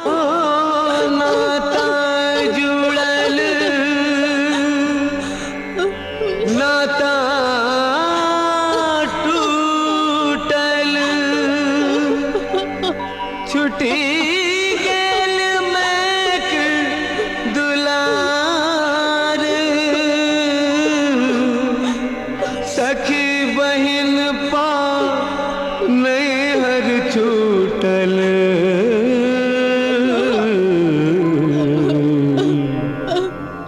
नाता जुड़ल नाता टूटल छुटी गेल मैक दुलार सखी बहिन पा नैहर छूटल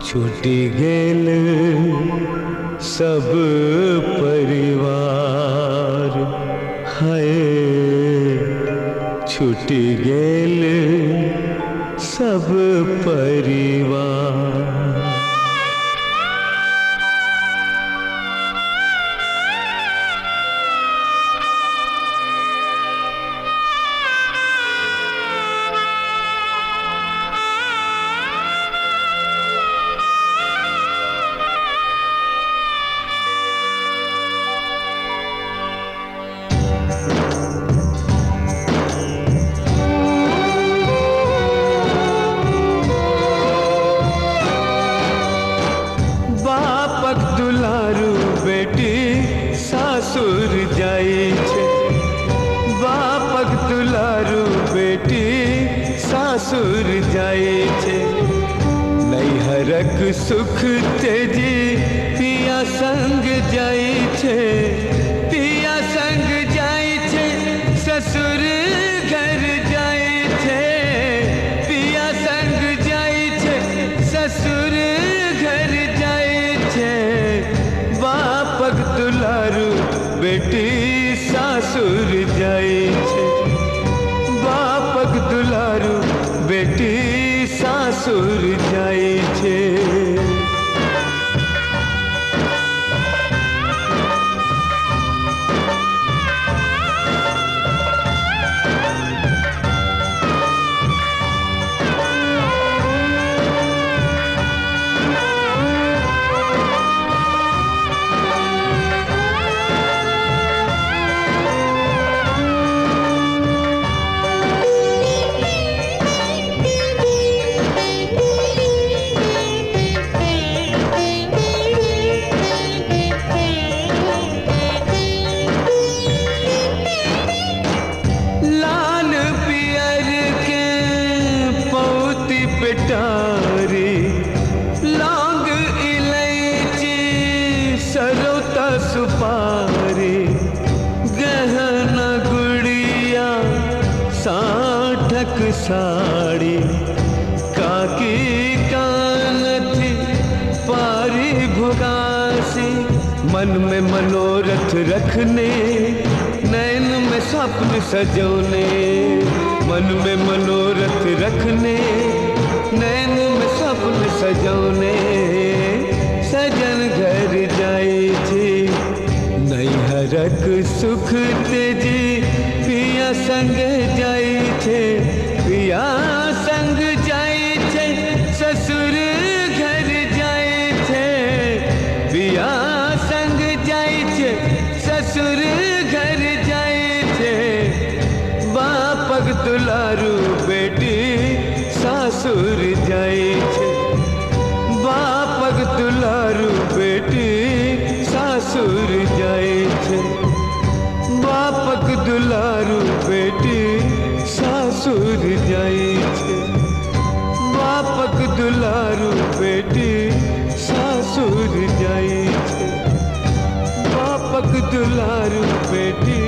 छूटी गेल सब परिवार है छूटी गेल सब परिवार। बापक दुलारू बेटी सासुर जाई छे बापक दुलारू बेटी सासुर जाई छे नैहरक सुख तेजी पिया संग जाई छे पिया संग जाई छे ससुर घर जाई छे पिया संग जाई छे ससुर घर जाई छे बापक दुलारू बेटी सासुर जाई छे बापक दुलारू बेटी सासुर जाई छे। पिटारी लौंग इलायची सरोता सुपारी गहना गुड़िया साठक साड़ी काकी कानथी पारी भुगासी मन में मनोरथ रखने नैन में स्वप्न सजोने मन में मनोरथ रखने नैन में स्वप्न सजोने सजन घर जाई थी नैहरक सुख तेजी पिया संग जाई थे पिया संग जाई थे ससुर घर जाई थे पिया संग जाई थे ससुर घर जाई थे बापक दुलारू बेटी सासुर जाई छे बापक दुलारू बेटी सासुर जाई छे बापक दुलारू बेटी सासुर जाई छे बापक दुलारू बेटी सासुर जाई छे बापक दुलारू बेटी